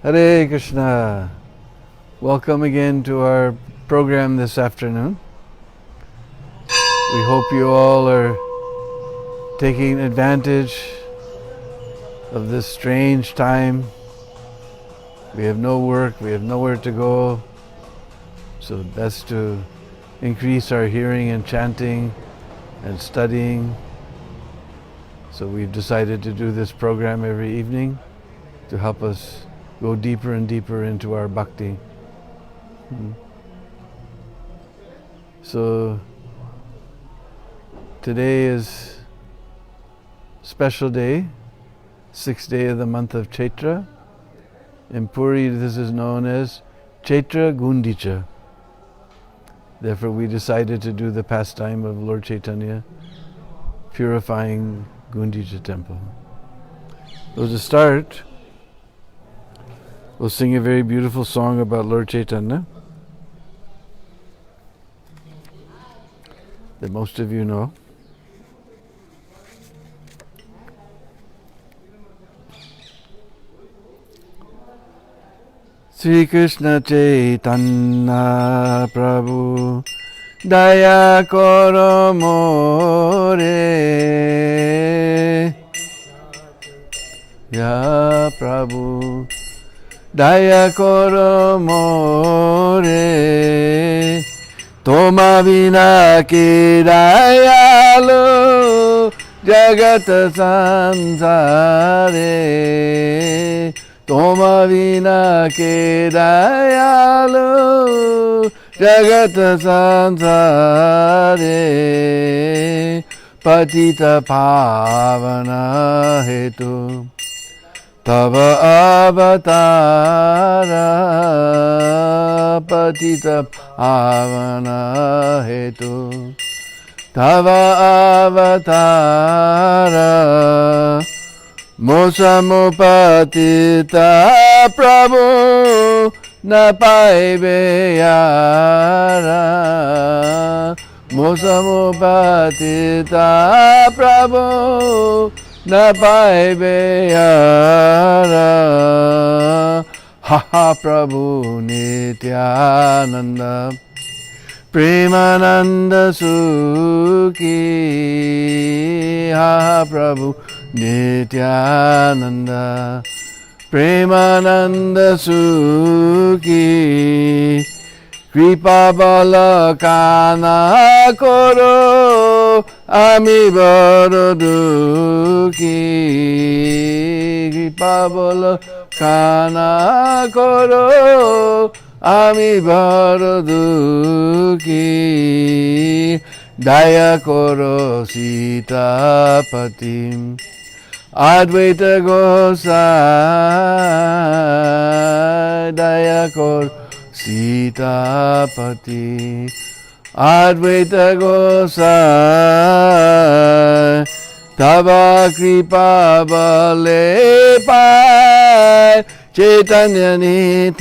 Hare Krishna. Welcome again to our program this afternoon. We hope you all are taking advantage of this strange time. We have no work, we have nowhere to go, so best to increase our hearing and chanting and studying. So we've decided to do this program every evening to help us go deeper and deeper into our bhakti. So today is special day, 6th day of the month of Chaitra. In Puri this is known as Chaitra Gundicha. Therefore we decided to do the pastime of Lord Chaitanya purifying Gundicha temple. So to start, we'll sing a very beautiful song about Lord Chaitanya that most of you know. Sri Krishna Chaitanya Prabhu Daya Koro More Ya Prabhu Daya Koro More Toma Vina Ki Dayalu Jagat Sansare Toma Vina Ki Dayalu Jagat Sansare Patita Pavana Hetu Tava avatara Patita Pavana Hetu Tava avatara Mosamupatita Prabhu Na paibe yara Mosamupatita Prabhu Na paibe yara Ha ha Prabhu Nityananda Premananda Sukhi Ha ha Prabhu Nityananda Premananda Sukhi Kripa Bala Kana Koro Ami Baro Dukhi Kripa Bala Kana Koro Ami Baro Dukhi Daya Koro Sita Patim Advaita Gosai Daya Koro Sita Pati Advaita Gosai Tava Kripa Bale Pai Chaitanya Nitai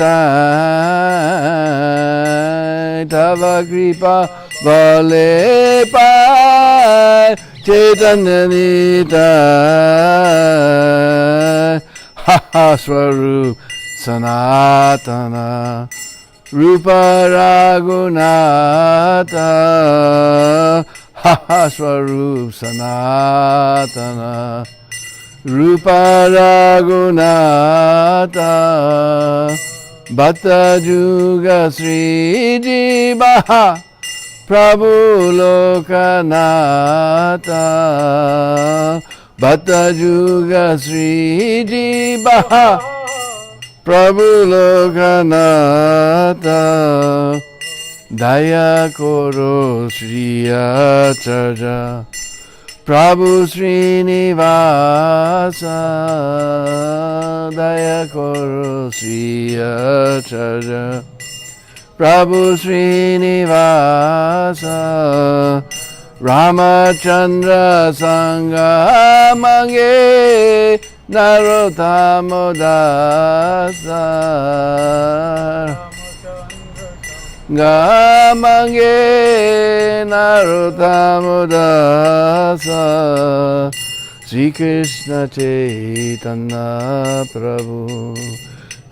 Tava Kripa Bale Pai Chaitanya Nitai Ha ha Swarup Sanatana Rupa Raghunatha Ha ha Swarup Sanatana Rupa Raghunatha Bhatta Juga Sri Jivaha Prabhu Lokanatha Bhatta Juga Sri Jivaha Prabhu Lokanatha Daya Koro Sri Acharya Prabhu Srinivasa Daya Koro Sri Acharya Prabhu Srinivasa Ramachandra Sangha Mange Narottama Dasa Gamange Narottama Dasa Sri Krishna Chaitanya Prabhu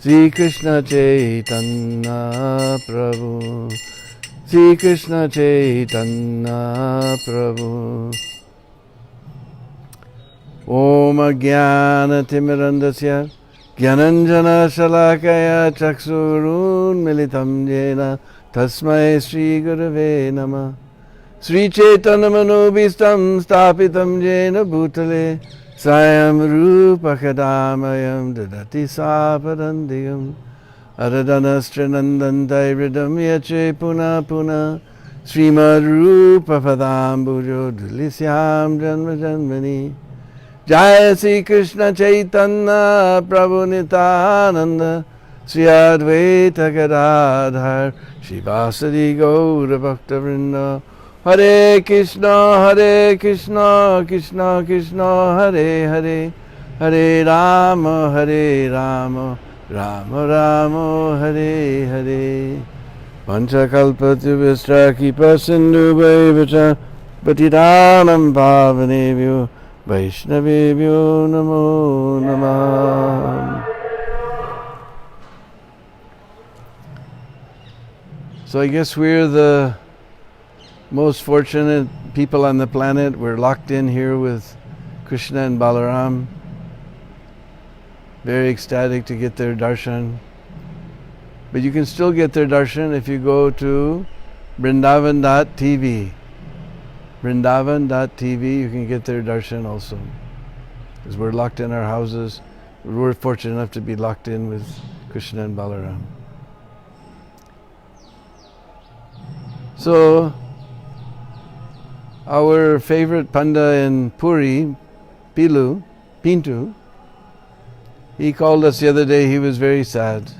Sri Krishna Chaitanya Prabhu, Sri Krishna Chaitanya Prabhu. Om Jnana Timirandasya Gyananjana Shalakaya Chaksurun Militam Jena Tasmai Sri Gurave Namah. Sri Chaitanya Manobhistam Stapitam Jena Bhutale Sayam Rupa Kadamayam Dadati Saparandiyam Aradhanastranandandai Ridam Yache Puna Puna Srimad Rupa Padambujo Dulisyam Janma Janmani. Jaya Sri Krishna Chaitanya Prabhu Nityananda Sri Advaita Gadadhar Shivasadi Gaura Bhakta Vrinda. Hare Krishna, Krishna Krishna, Hare Hare, Hare Rama, Rama Rama, Hare Hare. Panchakalpatubhistra Kripa Sindhu Bhaivacha Patidanam Pavanebhyo Vaishnavebhyo Namo Namah. So I guess we're the most fortunate people on the planet. We're locked in here with Krishna and Balaram. Very ecstatic to get their darshan. But you can still get their darshan if you go to Vrindavan.tv. Vrindavan.tv, you can get their darshan also. Because we're locked in our houses. We're fortunate enough to be locked in with Krishna and Balaram. So, our favorite panda in Puri, Pintu, he called us the other day. He was very sad.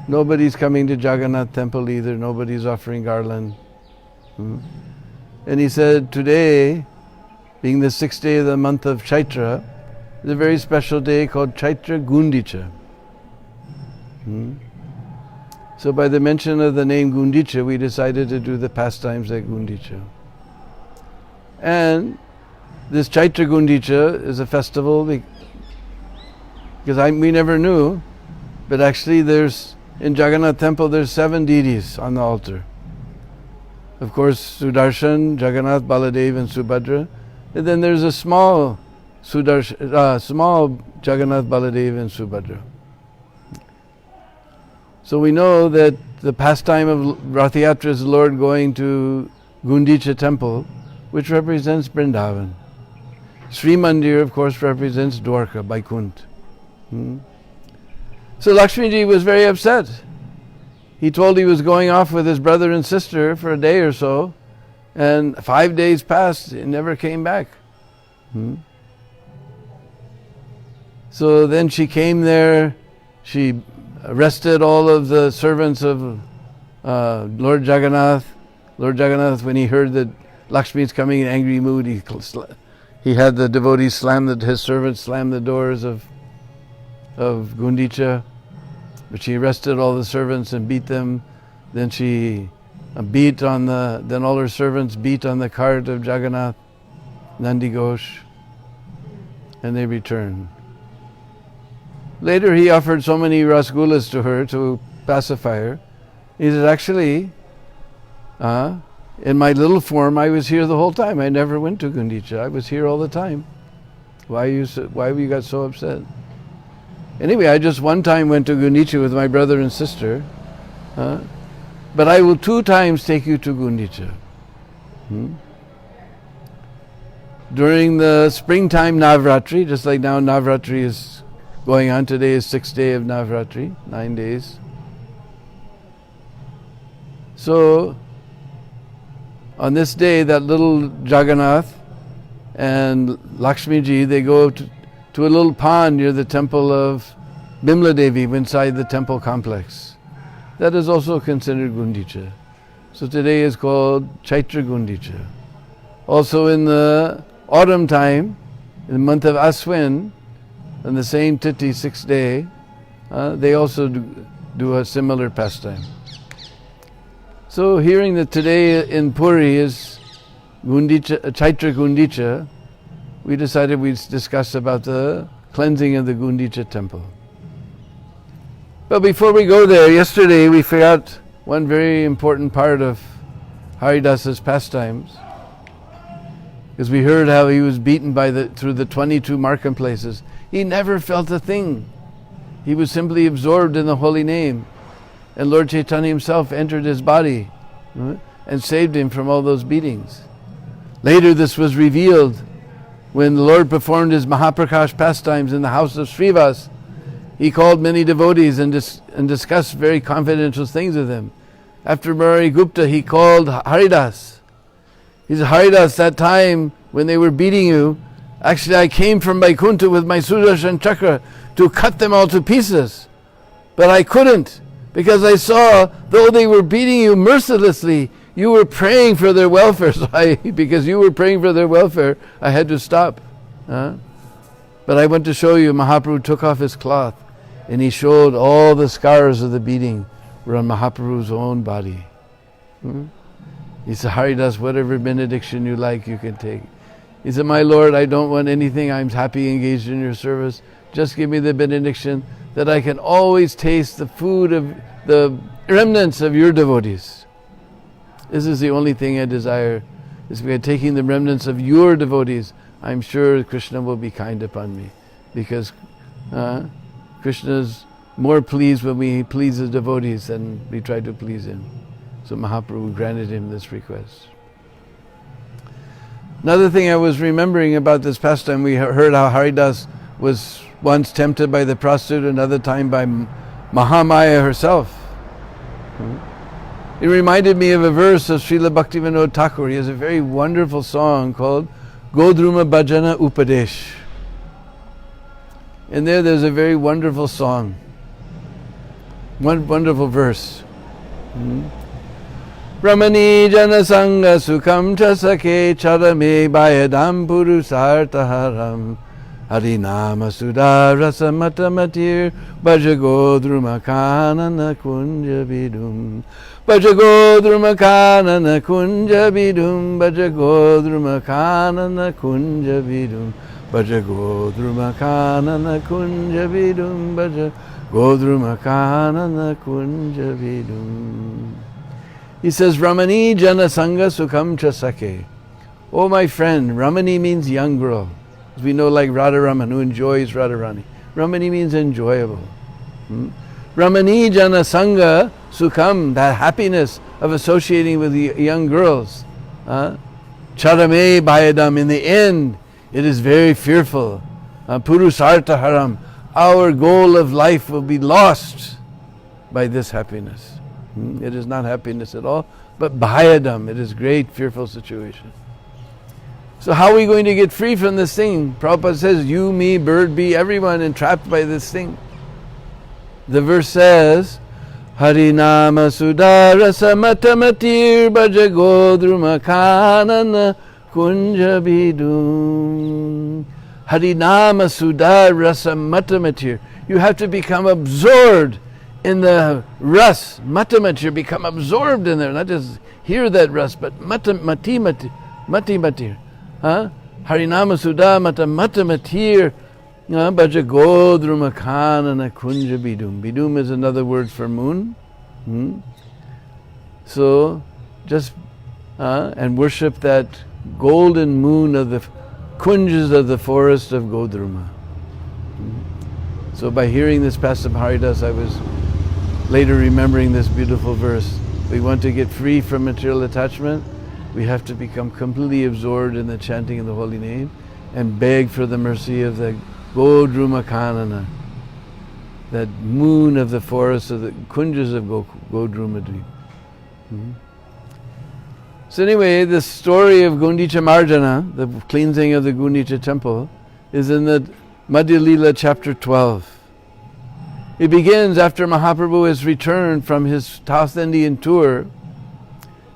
Nobody's coming to Jagannath temple either. Nobody's offering garland. And he said, today, being the 6th day of the month of Chaitra, is a very special day called Chaitra Gundicha. So by the mention of the name Gundicha, we decided to do the pastimes at Gundicha. And this Chaitra Gundicha is a festival because we never knew, but actually in Jagannath temple there's 7 deities on the altar. Of course, Sudarshan, Jagannath, Baladev and Subhadra. And then there's a small Jagannath, Baladev and Subhadra. So we know that the pastime of Rath Yatra is the Lord going to Gundicha temple, which represents Vrindavan. Sri Mandir, of course, represents Dwarka, Vaikunt. So Lakshmiji was very upset. He told he was going off with his brother and sister for a day or so, and 5 days passed, he never came back. So then she came there, she arrested all of the servants of Lord Jagannath. Lord Jagannath, when he heard that Lakshmi is coming in angry mood, he had the devotees his servants slam the doors of Gundicha. But she arrested all the servants and beat them. Then she then all her servants beat on the cart of Jagannath, Nandi Ghosh, and they returned. Later he offered so many rasgullas to her to pacify her. He said, actually, in my little form, I was here the whole time. I never went to Gundicha. I was here all the time. Why you got so upset? Anyway, I just one time went to Gundicha with my brother and sister. But I will 2 times take you to Gundicha. During the springtime Navratri, just like now Navratri is going on. Today is 6th day of Navratri, 9 days. So, on this day, that little Jagannath and Lakshmi Ji, they go to a little pond near the temple of Bimla Devi inside the temple complex. That is also considered Gundicha. So today is called Chaitra Gundicha. Also in the autumn time, in the month of Aswin, on the same Tithi, 6th day, they also do a similar pastime. So hearing that today in Puri is Chaitra Gundicha, we decided we'd discuss about the cleansing of the Gundicha temple. But before we go there, yesterday we forgot one very important part of Haridasa's pastimes, because we heard how he was beaten through the 22 marketplaces. He never felt a thing. He was simply absorbed in the holy name. And Lord Chaitanya himself entered his body and saved him from all those beatings. Later this was revealed when the Lord performed his Mahaprakash pastimes in the house of Srivas. He called many devotees and discussed very confidential things with them. After Murari Gupta, he called Haridas. He said, Haridas, that time when they were beating you, actually I came from Vaikuntha with my Sudarshan Chakra to cut them all to pieces. But I couldn't, because I saw, though they were beating you mercilessly, you were praying for their welfare. So because you were praying for their welfare, I had to stop. But I want to show you, Mahaprabhu took off his cloth and he showed all the scars of the beating were on Mahaprabhu's own body. He said, Haridas, whatever benediction you like, you can take. He said, my Lord, I don't want anything. I'm happy engaged in your service. Just give me the benediction that I can always taste the food of the remnants of your devotees. This is the only thing I desire, is by taking the remnants of your devotees. I'm sure Krishna will be kind upon me, because Krishna is more pleased when we please his devotees than we try to please him. So Mahaprabhu granted him this request. Another thing I was remembering about this pastime, we heard how Haridas was once tempted by the prostitute, another time by Mahamaya herself. It reminded me of a verse of Srila Bhaktivinoda Thakur. He has a very wonderful song called Godruma Bhajana Upadesh. And there's a very wonderful song. One wonderful verse. Ramani jana sangha sukham cha sakhe charame bayadam purusartaharam Harinama sudarasa matamatir Bhajagodruma kanana kunja vidum Bhajagodruma kanana kunja vidum Bhajagodruma kanana kunja vidum Bhajagodruma kanana kunja vidum Bhajagodruma kanana kunja vidum. He says, Ramani jana sangha sukham cha sakhe. Oh my friend, Ramani means young girl. As we know, like Radharaman, who enjoys Radharani. Ramani means enjoyable. Ramani jana sangha sukham, that happiness of associating with the young girls. Charame bhayadam, in the end, it is very fearful. Purusartha haram, our goal of life will be lost by this happiness. It is not happiness at all, but bhayadam, it is great fearful situation. So how are we going to get free from this thing? Prabhupada says, you, me, bird, bee, everyone entrapped by this thing. The verse says, Harinama sudarasa matamatir bhajagodruma kanana kunja bidum. Harinama sudarasa matamatir. You have to become absorbed in the ras, matamatir, become absorbed in there, not just hear that ras, but matimatir. Harinama Sudha Matamatir Bhajagodruma Kanana Kunja Bidum. Bidum is another word for moon. So just and worship that golden moon of the kunjas of the forest of Godruma. So by hearing this pastime Haridas, I was later remembering this beautiful verse. We want to get free from material attachment. We have to become completely absorbed in the chanting of the holy name and beg for the mercy of the Godruma Kanana, that moon of the forest of the kunjas of Godruma Dweep. So anyway, the story of Gundicha Marjana, the cleansing of the Gundicha temple, is in the Madhya Leela chapter 12. It begins after Mahaprabhu has returned from his South Indian tour.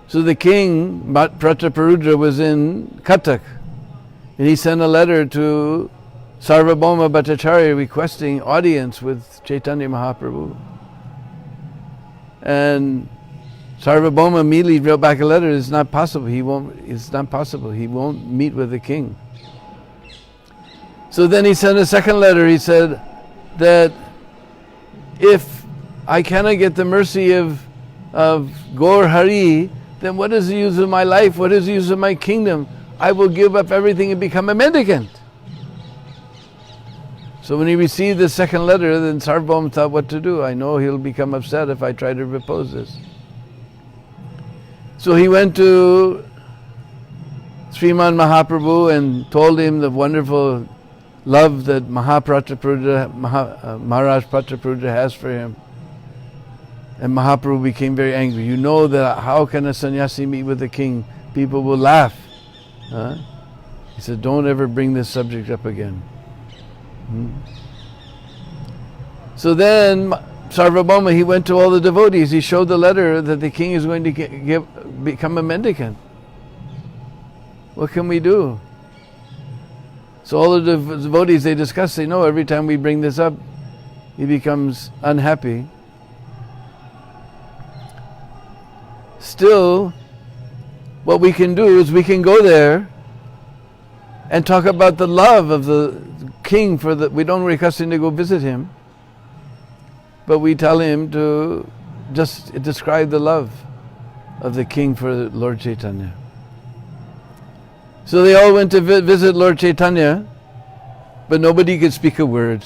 So the king, Prataparudra, was in Cuttack, and he sent a letter to Sarvabhauma Bhattacharya requesting audience with Chaitanya Mahaprabhu. And Sarvabhauma immediately wrote back a letter, it's not possible, he won't meet with the king. So then he sent a second letter, he said that if I cannot get the mercy of Gaur Hari, then what is the use of my life? What is the use of my kingdom? I will give up everything and become a mendicant. So when he received the second letter, then Sarvabhauma thought what to do. I know he'll become upset if I try to propose this. So he went to Sriman Mahaprabhu and told him the wonderful love that Maharaj Prataprudra has for him. And Mahaprabhu became very angry. You know that how can a sannyasi meet with the king? People will laugh. He said, don't ever bring this subject up again. So then Sarvabhauma, he went to all the devotees. He showed the letter that the king is going to become a mendicant. What can we do? So all the devotees, they discuss, they know every time we bring this up, he becomes unhappy. Still, what we can do is we can go there and talk about the love of the king we don't request him to go visit him, but we tell him to just describe the love of the king for Lord Chaitanya. So they all went to visit Lord Chaitanya, but nobody could speak a word.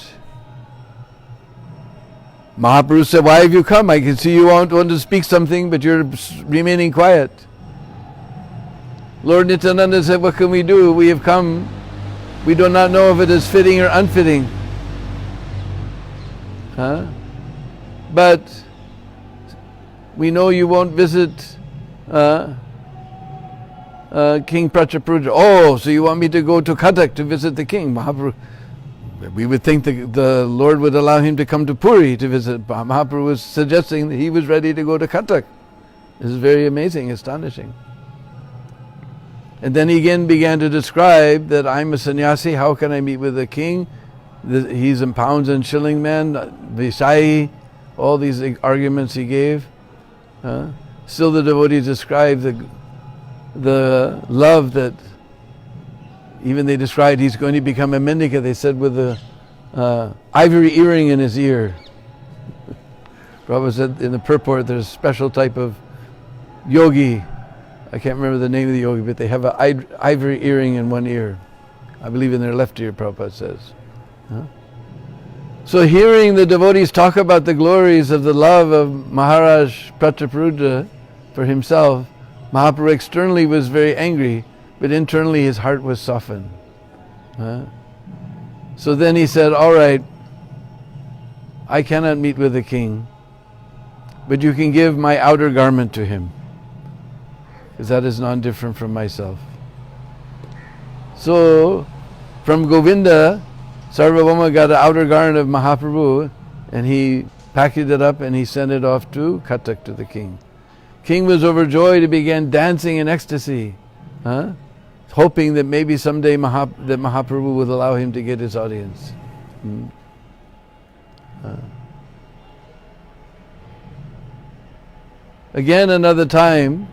Mahaprabhu said, why have you come? I can see you want to speak something, but you're remaining quiet. Lord Nityananda said, what can we do? We have come. We do not know if it is fitting or unfitting. But we know you won't visit King Prataprudra. Oh, so you want me to go to Cuttack to visit the king? Mahaprabhu. We would think the Lord would allow him to come to Puri to visit. Mahaprabhu was suggesting that he was ready to go to Cuttack. This is very amazing, astonishing. And then he again began to describe that I'm a sannyasi, how can I meet with the king? He's a pounds and shilling man, Visai, all these arguments he gave. Still the devotees describe the love that, even they described he's going to become a mendicant, they said with a ivory earring in his ear. Prabhu said in the purport there's a special type of yogi, I can't remember the name of the yogi, but they have an ivory earring in one ear. I believe in their left ear, Prabhupada says. So hearing the devotees talk about the glories of the love of Maharaj Prataprudra for himself, Mahaprabhu externally was very angry, but internally his heart was softened. So then he said, all right, I cannot meet with the king, but you can give my outer garment to him, because that is non-different from myself. So from Govinda, Sarvabhauma got an outer garment of Mahaprabhu, and he packaged it up and he sent it off to Cuttack to the king. King was overjoyed. He began dancing in ecstasy, hoping that maybe someday that Mahaprabhu would allow him to get his audience. Again, another time,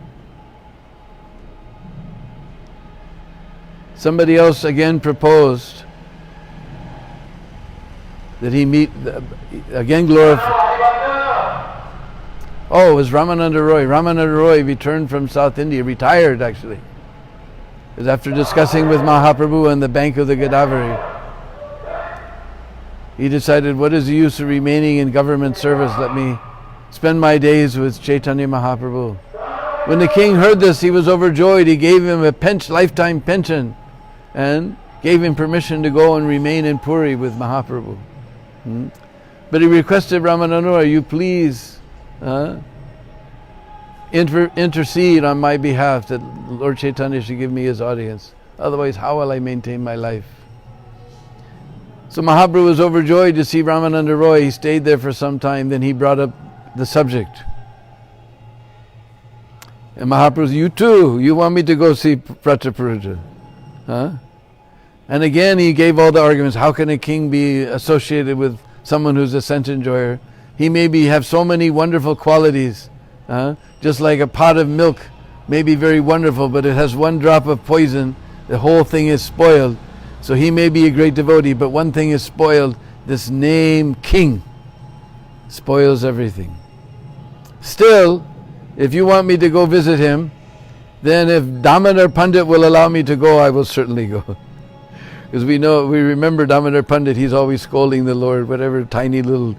somebody else again proposed that he meet, again glorify. Oh, it was Ramananda Roy. Ramananda Roy returned from South India, retired actually. It was after discussing with Mahaprabhu on the bank of the Godavari. He decided, what is the use of remaining in government service? Let me spend my days with Chaitanya Mahaprabhu. When the king heard this, he was overjoyed. He gave him a lifetime pension and gave him permission to go and remain in Puri with Mahaprabhu. But he requested Ramananda Roy, you please intercede on my behalf that Lord Chaitanya should give me his audience. Otherwise, how will I maintain my life? So Mahaprabhu was overjoyed to see Ramananda Roy. He stayed there for some time. Then he brought up the subject. And Mahaprabhu said, you too, you want me to go see Prataprudra? And again he gave all the arguments. How can a king be associated with someone who's a sense enjoyer? He maybe have so many wonderful qualities. Just like a pot of milk may be very wonderful, but it has one drop of poison, the whole thing is spoiled. So he may be a great devotee, but one thing is spoiled, this name king. spoils everything. Still, if you want me to go visit him, then if Damodar Pandit will allow me to go, I will certainly go. Because we remember Damodar Pandit, he's always scolding the Lord, whatever tiny little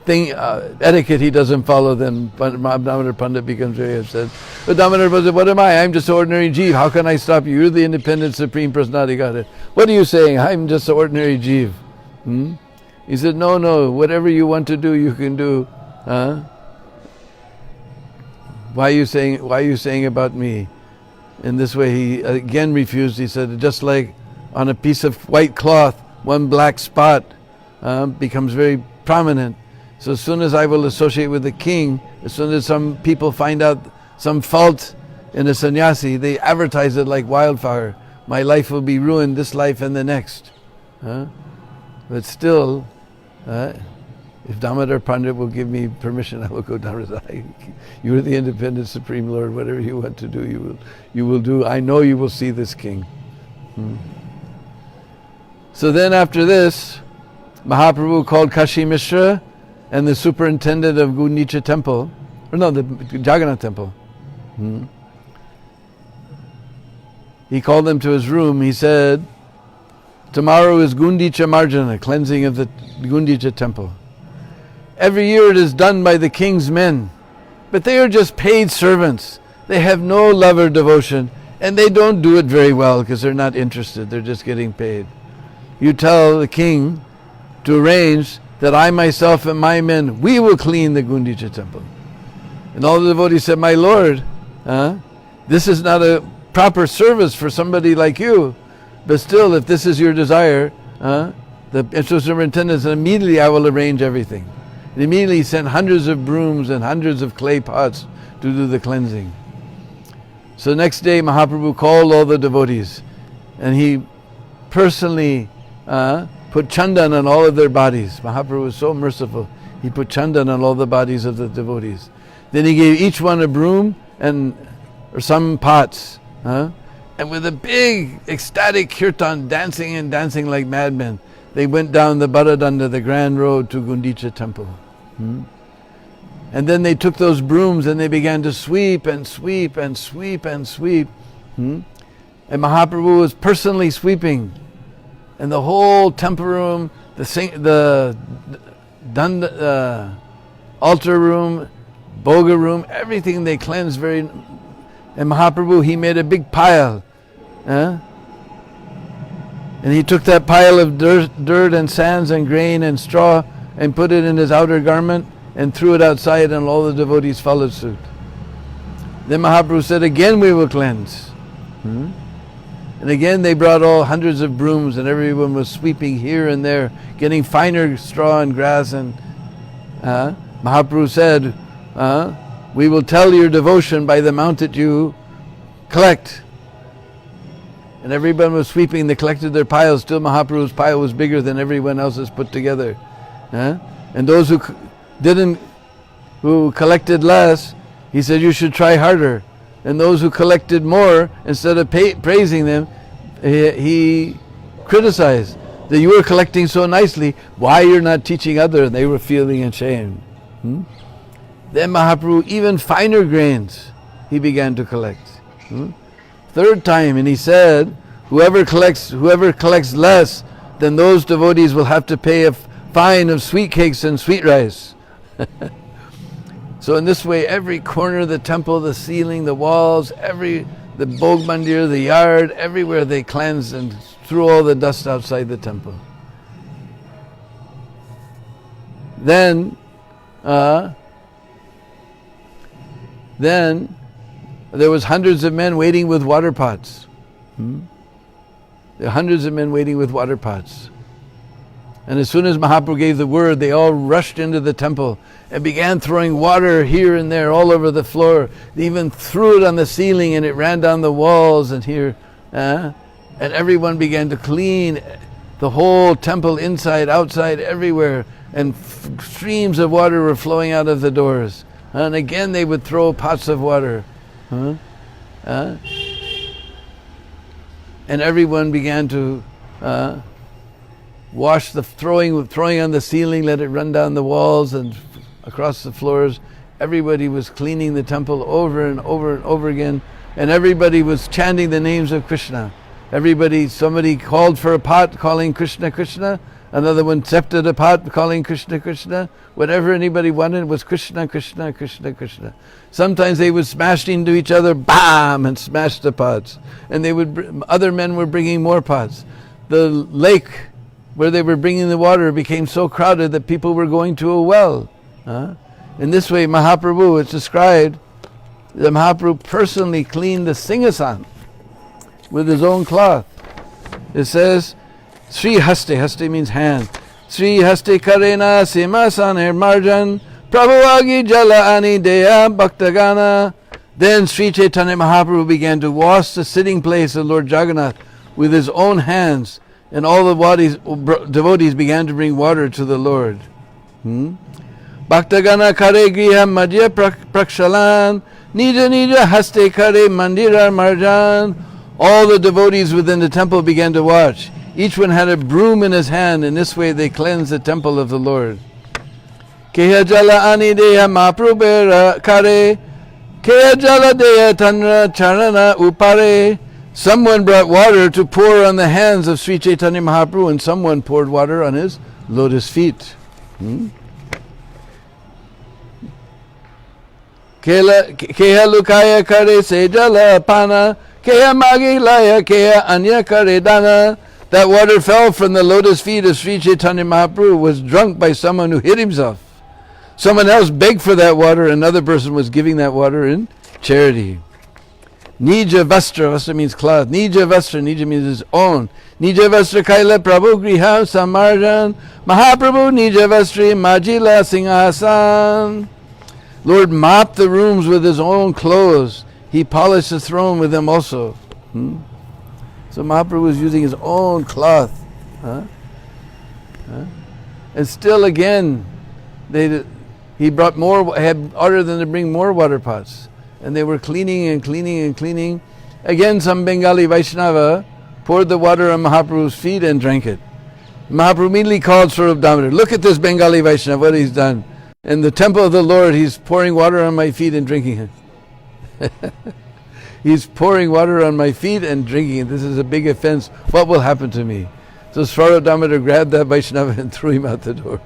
etiquette he doesn't follow, then Damodar Pandit becomes very upset. But Damodar Pandit, what am I? I'm just an ordinary Jeev. How can I stop you? You're the independent Supreme Personality Godhead. What are you saying? I'm just an ordinary Jeev. He said, no, whatever you want to do, you can do. Why are you saying about me? In this way, he again refused. He said, just like on a piece of white cloth, one black spot becomes very prominent. So as soon as I will associate with the king, as soon as some people find out some fault in a sannyasi, they advertise it like wildfire. My life will be ruined, this life and the next. But still, if Damodar Pandit will give me permission, I will go down. You are the independent Supreme Lord. Whatever you want to do, you will do. I know you will see this king. So then after this, Mahaprabhu called Kashi Mishra and the superintendent of Gundicha temple, the Jagannath temple. He called them to his room. He said, tomorrow is Gundicha Marjana, cleansing of the Gundicha temple. Every year it is done by the king's men, but they are just paid servants. They have no love or devotion, and they don't do it very well because they're not interested. They're just getting paid. You tell the king to arrange that I myself and my men, we will clean the Gundicha temple. And all the devotees said, my Lord, this is not a proper service for somebody like you. But still, if this is your desire, the superintendent said, immediately I will arrange everything. And immediately he sent hundreds of brooms and hundreds of clay pots to do the cleansing. So the next day Mahaprabhu called all the devotees and he personally put chandan on all of their bodies. Mahaprabhu was so merciful. He put chandan on all the bodies of the devotees. Then he gave each one a broom or some pots. And with a big ecstatic kirtan, dancing like madmen, they went down the Baradanda, the grand road to Gundicha temple. And then they took those brooms and they began to sweep and sweep and sweep and sweep. And Mahaprabhu was personally sweeping. And the whole temple room, the altar room, boga room, everything they cleansed very. And Mahaprabhu, he made a big pile. And he took that pile of dirt and sands and grain and straw and put it in his outer garment and threw it outside, and all the devotees followed suit. Then Mahaprabhu said, again we will cleanse. And again they brought all hundreds of brooms and everyone was sweeping here and there, getting finer straw and grass. And Mahaprabhu said, we will tell your devotion by the amount that you collect. And everyone was sweeping, they collected their piles. Still Mahaprabhu's pile was bigger than everyone else's put together. And those who collected less, he said, you should try harder. And those who collected more, instead of praising them, he criticized that you were collecting so nicely, why you're not teaching others? And they were feeling ashamed. Then Mahaprabhu, even finer grains, he began to collect. Third time, and he said, whoever collects less, then those devotees will have to pay a fine of sweet cakes and sweet rice. So in this way, every corner of the temple, the ceiling, the walls, the bhog mandir, the yard, everywhere they cleansed and threw all the dust outside the temple. Then there was hundreds of men waiting with water pots. There were hundreds of men waiting with water pots. And as soon as Mahaprabhu gave the word, they all rushed into the temple and began throwing water here and there all over the floor. They even threw it on the ceiling and it ran down the walls and here. And everyone began to clean the whole temple, inside, outside, everywhere. And streams of water were flowing out of the doors. And again they would throw pots of water. And everyone began to throwing on the ceiling, let it run down the walls and across the floors. Everybody was cleaning the temple over and over and over again, and everybody was chanting the names of Krishna. Somebody called for a pot, calling Krishna, Krishna. Another one accepted a pot, calling Krishna, Krishna. Whatever anybody wanted was Krishna, Krishna, Krishna, Krishna. Sometimes they would smash into each other, bam, and smash the pots. And other men were bringing more pots. The lake where they were bringing the water became so crowded that people were going to a well. In this way, Mahaprabhu, it's described, that Mahaprabhu personally cleaned the Singhasan with his own cloth. It says, Sri Haste means hand. Sri Haste Karena Simasan Marjan Prabhu Agi Jala Ani Deya Bhaktagana. Then Sri Chaitanya Mahaprabhu began to wash the sitting place of Lord Jagannath with his own hands, and all the devotees began to bring water to the Lord. Bhaktagana Kare Griha Madhya Prakshalan Nija Nija Haste Kare Mandira Marjan. All the devotees within the temple began to watch. Each one had a broom in his hand. In this way they cleansed the temple of the Lord. Keha jala ani deha mahaprabhu kare. Keha jala deha tanra charana upare. Someone brought water to pour on the hands of Sri Chaitanya Mahaprabhu, and someone poured water on his lotus feet. Keha lukaya kare se jala pana. Keha magi laya keha anya kare dana. That water fell from the lotus feet of Sri Chaitanya Mahaprabhu, was drunk by someone who hit himself. Someone else begged for that water, another person was giving that water in charity. Nija Vastra, Vastra means cloth. Nija Vastra, Nija means his own. Nija Vastra Kaila Prabhu Griha Samarjan Mahaprabhu Nija Vastri Majila Singhasan. Lord mopped the rooms with his own clothes. He polished the throne with them also. So Mahaprabhu was using his own cloth. And still again, he brought more, had ordered them to bring more water pots. And they were cleaning and cleaning and cleaning. Again, some Bengali Vaishnava poured the water on Mahaprabhu's feet and drank it. Mahaprabhu immediately called Swarup Damodar, look at this Bengali Vaishnava, what he's done. In the temple of the Lord, he's pouring water on my feet and drinking it. He's pouring water on my feet and drinking it. This is a big offense. What will happen to me? So Swarup Damodar grabbed that Vaishnava and threw him out the door.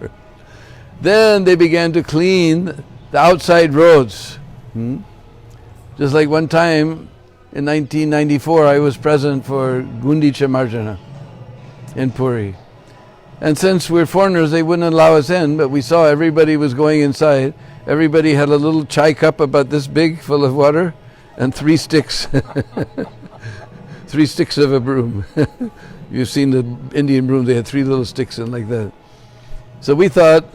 Then they began to clean the outside roads. Just like one time in 1994, I was present for Gundicha Marjana in Puri. And since we're foreigners, they wouldn't allow us in, but we saw everybody was going inside. Everybody had a little chai cup about this big full of water and 3 sticks. 3 sticks of a broom. You've seen the Indian broom, they had 3 little sticks in like that. So we thought,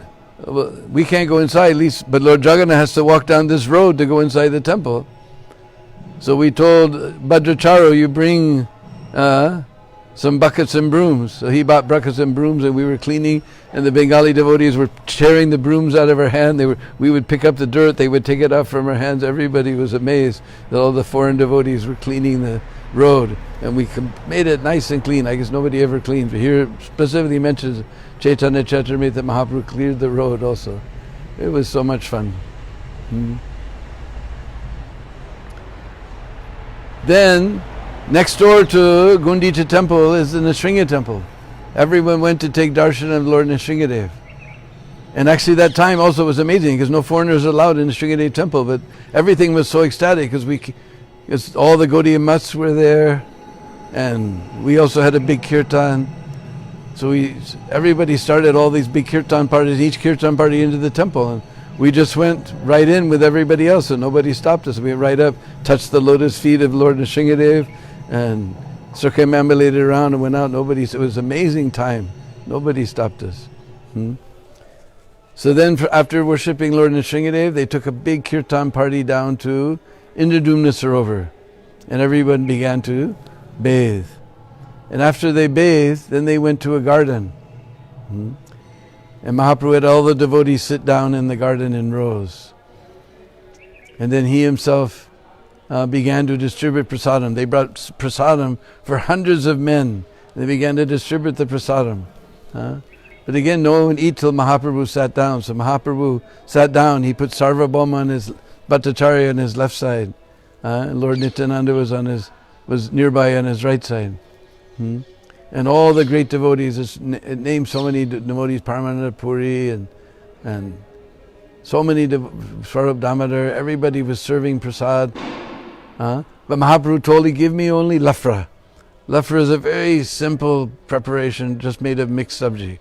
well, we can't go inside at least, but Lord Jagannath has to walk down this road to go inside the temple. So we told Bhadracharu, you bring some buckets and brooms. So he bought buckets and brooms, and we were cleaning, and the Bengali devotees were tearing the brooms out of our hand. We would pick up the dirt, they would take it off from our hands. Everybody was amazed that all the foreign devotees were cleaning the road, and we made it nice and clean. I guess nobody ever cleaned, but here specifically mentions Chaitanya Charitamrita Mahaprabhu cleared the road also. It was so much fun. Then next door to Gundicha temple is the Nrsimha temple. Everyone went to take darshan of Lord Nrsimhadev. And actually that time also was amazing because no foreigners allowed in the Nrsimhadev temple, but everything was so ecstatic because all the Gaudiya Mats were there, and we also had a big kirtan. So everybody started all these big kirtan parties, each kirtan party into the temple, and we just went right in with everybody else, and nobody stopped us. We went right up, touched the lotus feet of Lord Nrsimhadev, and circumambulated around and went out. It was an amazing time. Nobody stopped us. So then after worshipping Lord Nrsimhadev, they took a big kirtan party down to Indradumna Sarovar, and everyone began to bathe. And after they bathed, then they went to a garden. And Mahaprabhu had all the devotees sit down in the garden in rows. And then he himself began to distribute prasadam. They brought prasadam for hundreds of men. They began to distribute the prasadam. But again, no one would eat till Mahaprabhu sat down. So Mahaprabhu sat down. He put Sarvabhauma on his Bhattacharya on his left side. And Lord Nityananda was nearby on his right side. And all the great devotees, it named so many devotees, Paramananda Puri and so many, Swarup Damodar, everybody was serving prasad. But Mahaprabhu told, he give me only lafra. Lafra is a very simple preparation, just made of mixed sabji.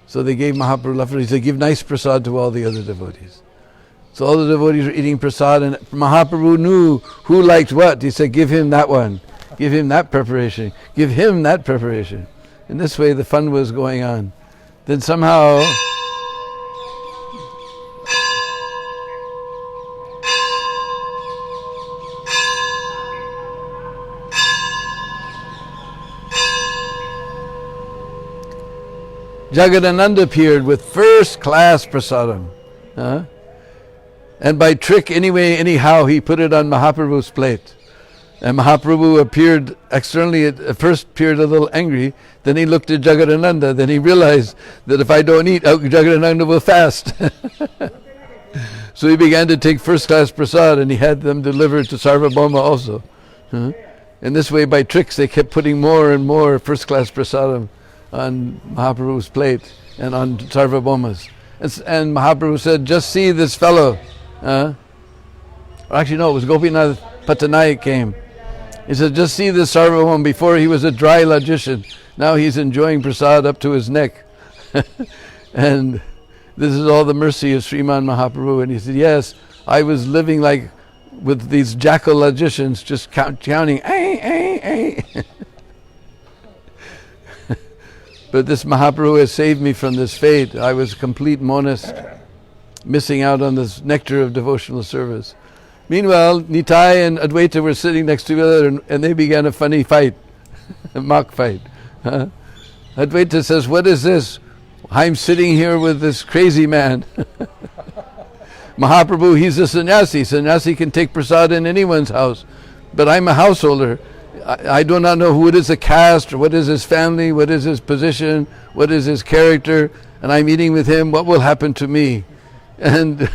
So they gave Mahaprabhu lafra. He said, give nice prasad to all the other devotees. So all the devotees were eating prasad, and Mahaprabhu knew who liked what. He said, give him that one. Give him that preparation. Give him that preparation. In this way, the fun was going on. Then somehow, Jagadananda appeared with first class prasadam. And by trick, anyhow, he put it on Mahaprabhu's plate. And Mahaprabhu appeared externally, at first appeared a little angry. Then he looked at Jagadananda. Then he realized that if I don't eat, Jagadananda will fast. So he began to take first class prasad, and he had them delivered to Sarvabhauma also. In this way, by tricks, they kept putting more and more first class prasadam on Mahaprabhu's plate and on Sarvabhauma's. And Mahaprabhu said, just see this fellow. Actually, no, it was Gopinath Patanaik came. He said, just see this Sarvabhauma. Before he was a dry logician. Now he's enjoying prasad up to his neck. And this is all the mercy of Sriman Mahaprabhu. And he said, yes, I was living like with these jackal logicians, just counting, ay. But this Mahaprabhu has saved me from this fate. I was a complete monist, missing out on this nectar of devotional service. Meanwhile, Nitai and Advaita were sitting next to each other, and they began a funny fight, a mock fight. Advaita says, what is this? I'm sitting here with this crazy man. Mahaprabhu, he's a sannyasi. Sannyasi can take prasad in anyone's house. But I'm a householder. I do not know who it is, a caste, or what is his family, what is his position, what is his character, and I'm eating with him. What will happen to me? And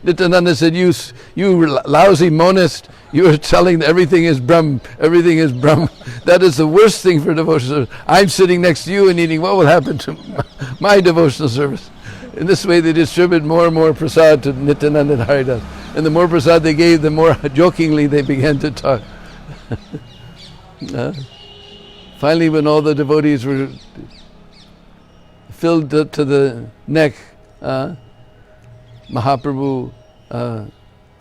Nityananda said, you lousy monist, you are telling that everything is Brahm, everything is Brahm. That is the worst thing for devotional service. I'm sitting next to you and eating, what will happen to my devotional service? In this way they distributed more and more prasad to Nityananda and Haridas. And the more prasad they gave, the more jokingly they began to talk. Finally, when all the devotees were filled to the neck, Mahaprabhu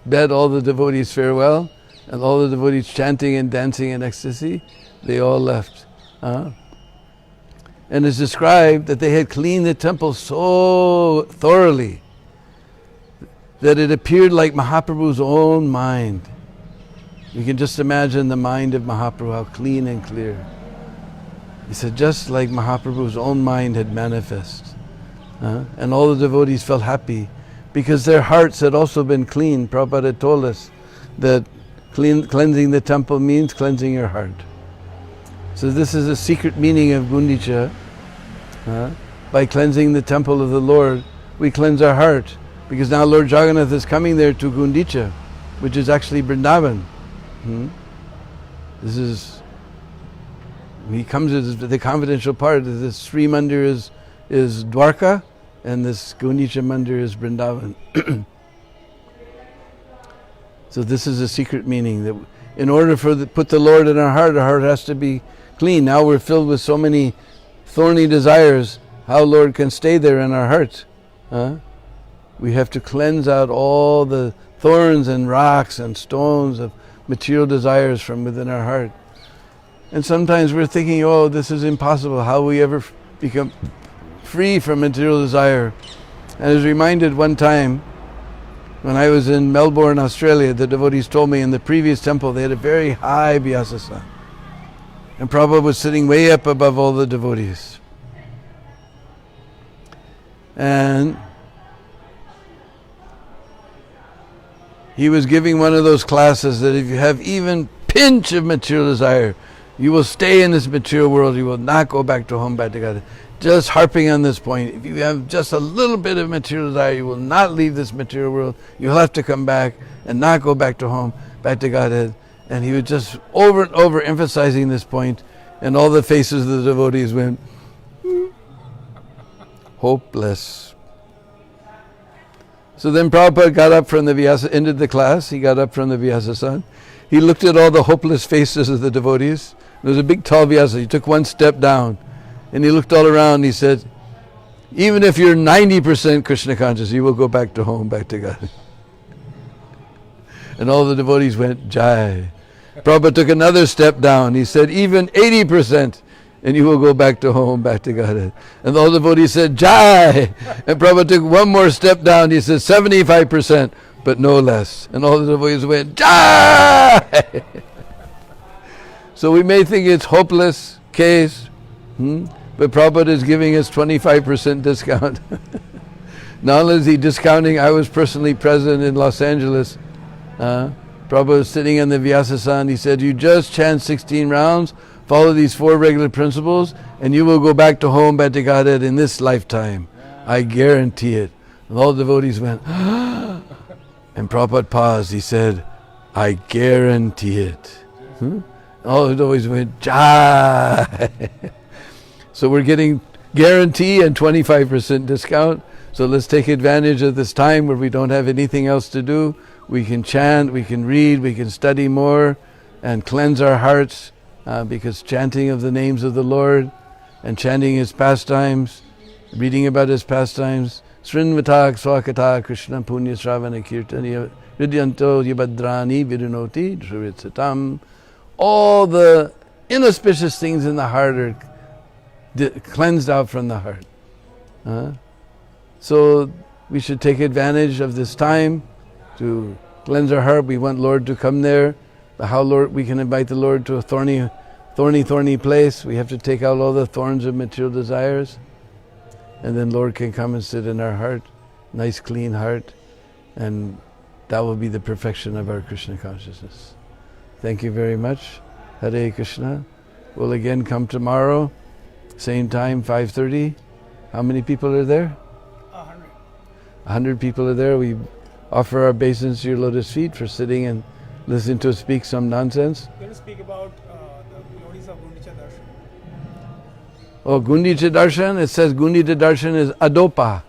bade all the devotees farewell, and all the devotees chanting and dancing in ecstasy, they all left. And it's described that they had cleaned the temple so thoroughly that it appeared like Mahaprabhu's own mind. You can just imagine the mind of Mahaprabhu, how clean and clear. He said, just like Mahaprabhu's own mind had manifest. And all the devotees felt happy because their hearts had also been clean. Prabhupada had told us that cleansing the temple means cleansing your heart. So this is a secret meaning of Gundicha. By cleansing the temple of the Lord, we cleanse our heart. Because now Lord Jagannath is coming there to Gundicha, which is actually Vrindavan. This is, he comes as the confidential part. This Sri Mandir is Dwarka, and this Gundicha Mandir is Vrindavan. So this is a secret meaning, that in order to put the Lord in our heart has to be clean. Now we're filled with so many thorny desires. How Lord can stay there in our hearts? We have to cleanse out all the thorns and rocks and stones of material desires from within our heart. And sometimes we're thinking, oh, this is impossible. How will we ever become free from material desire? And I was reminded one time when I was in Melbourne, Australia, the devotees told me in the previous temple they had a very high vyasasana. And Prabhupada was sitting way up above all the devotees. And he was giving one of those classes that if you have even pinch of material desire, You will stay in this material world. You will not go back to home, back to God. Just harping on this point. If you have just a little bit of material desire, you will not leave this material world. You'll have to come back and not go back to home, back to Godhead. And he was just over and over emphasizing this point, and all the faces of the devotees went, hopeless. So then Prabhupada got up from the Vyasa, ended the class, he got up from the Vyasa-san. He looked at all the hopeless faces of the devotees. There was a big tall Vyasa. He took one step down, and he looked all around, and he said, even if you're 90% Krishna conscious, you will go back to home, back to God. And all the devotees went, Jai. Prabhupada took another step down. He said, even 80%, and you will go back to home, back to Godhead. And all the devotees said, Jai. And Prabhupada took one more step down. He said, 75%, but no less. And all the devotees went, Jai. So we may think it's hopeless case, but Prabhupada is giving us 25% discount. Not only is he discounting, I was personally present in Los Angeles. Prabhupada was sitting on the Vyasa-san. He said, you just chant 16 rounds, follow these 4 regular principles, and you will go back to home, back to Godhead in this lifetime. I guarantee it. And all the devotees went, and Prabhupada paused. He said, I guarantee it. All the devotees went, Jai. So we're getting guarantee and 25% discount. So let's take advantage of this time where we don't have anything else to do. We can chant, we can read, we can study more and cleanse our hearts because chanting of the names of the Lord and chanting His pastimes, reading about His pastimes, Srinvatak Swakata Krishna Punya Sravana Kirtaniya Vidyanto Yabhadrani Vidunoti Dhruritsatam. All the inauspicious things in the heart are cleansed out from the heart. So we should take advantage of this time to cleanse our heart. We want Lord to come there. But how Lord we can invite the Lord to a thorny place? We have to take out all the thorns of material desires, and then Lord can come and sit in our heart, nice clean heart, and that will be the perfection of our Krishna consciousness. Thank you very much. Hare Krishna. We'll again come tomorrow, same time, 5:30. How many people are there? 100. 100 people are there. We offer our obeisance to your lotus feet for sitting and listening to us speak some nonsense. We're going to speak about the glories of Gundicha Darshan. Oh, Gundicha Darshan, it says Gundicha Darshan is adopa.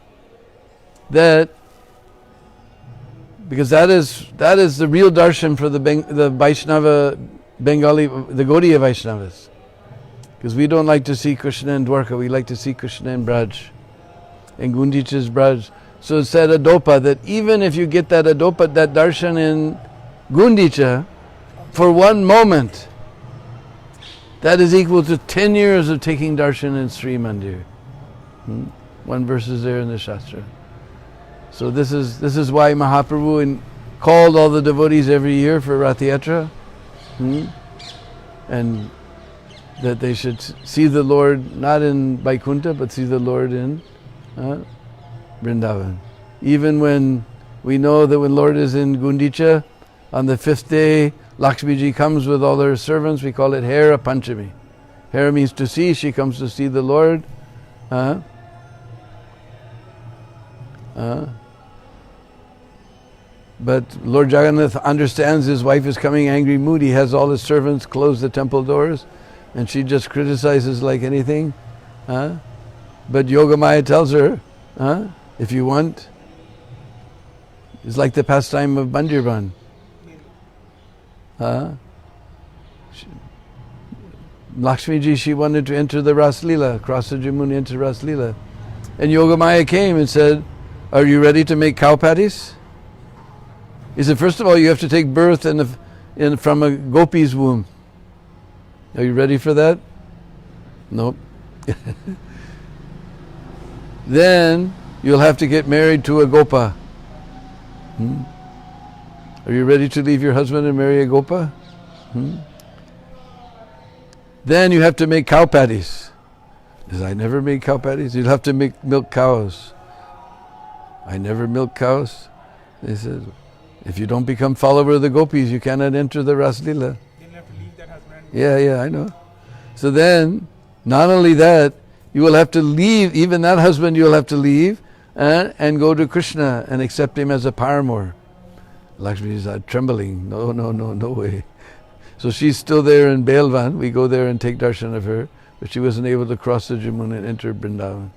Because that is the real darshan for the Vaishnava Bengali, the Gaudiya Vaishnavas. Because we don't like to see Krishna in Dwarka, we like to see Krishna in Braj. And Gundicha is Braj. So it said adopa, that even if you get that adopa, that darshan in Gundicha, for one moment, that is equal to 10 years of taking darshan in Sri Mandir. One verse is there in the Shastra. So this is why Mahaprabhu called all the devotees every year for Rath Yatra, and that they should see the Lord not in Vaikuntha but see the Lord in Vrindavan. Even when we know that when Lord is in Gundicha, on the 5th day, Lakshmiji comes with all her servants. We call it Hera Panchami. Hera means to see. She comes to see the Lord. But Lord Jagannath understands his wife is coming angry mood. He has all his servants close the temple doors, and she just criticizes like anything. But Yogamaya tells her, if you want, it's like the pastime of Bandirban. Lakshmiji, she wanted to enter the Ras Leela, cross the Jamuna into Ras Leela. And Yogamaya came and said, are you ready to make cow patties? He said, first of all, you have to take birth from a gopi's womb. Are you ready for that? Nope. Then you'll have to get married to a gopa. Are you ready to leave your husband and marry a gopa? Then you have to make cow patties. He said, I never made cow patties. You'll have to milk cows. I never milk cows. He said, if you don't become follower of the gopis, you cannot enter the Ras Leela. They'll have to leave that husband. Yeah, I know. So then, not only that, you will have to leave, even that husband you will have to leave, and go to Krishna and accept him as a paramour. Lakshmi is trembling. No way. So she's still there in Belvan. We go there and take darshan of her, but she wasn't able to cross the Jamuna and enter Vrindavan.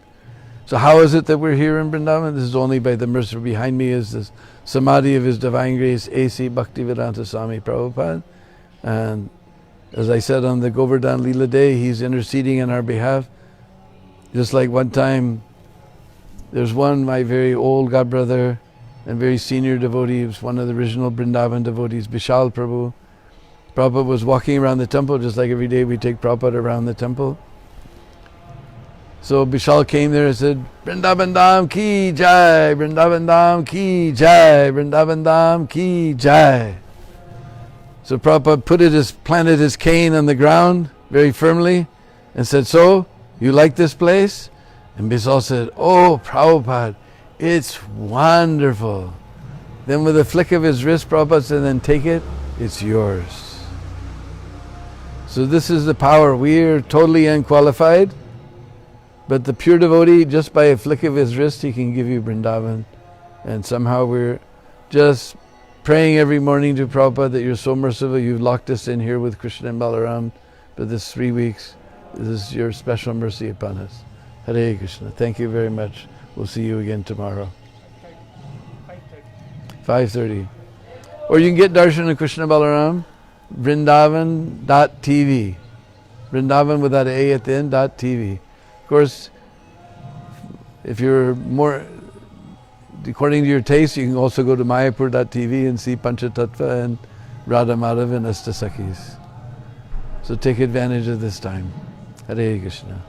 So how is it that we're here in Vrindavan? This is only by the mercy. Behind me is the Samadhi of His Divine Grace, A.C. Bhaktivedanta Swami Prabhupada. And as I said on the Govardhan Leela Day, he's interceding on our behalf. Just like one time, there's one, my very old godbrother and very senior devotee, he was one of the original Vrindavan devotees, Vishal Prabhu. Prabhupada was walking around the temple, just like every day we take Prabhupada around the temple. So Vishal came there and said, Vrindavan Dham ki jai, Vrindavan Dham ki jai, Vrindavan Dham ki jai. So Prabhupada planted his cane on the ground very firmly and said, so, you like this place? And Vishal said, oh Prabhupada, it's wonderful. Then with a flick of his wrist, Prabhupada said, then take it, it's yours. So this is the power. We are totally unqualified, but the pure devotee, just by a flick of his wrist, he can give you Vrindavan. And somehow we're just praying every morning to Prabhupada that you're so merciful, you've locked us in here with Krishna and Balaram for this 3 weeks. This is your special mercy upon us. Hare Krishna. Thank you very much. We'll see you again tomorrow. 5:30. Or you can get darshan of Krishna Balaram, Vrindavan.tv. Vrindavan with that A at the end, .tv. Of course, if you're more, according to your taste, you can also go to Mayapur.tv and see Panchatattva and Radha Madhav and Astasakhis. So take advantage of this time. Hare Krishna.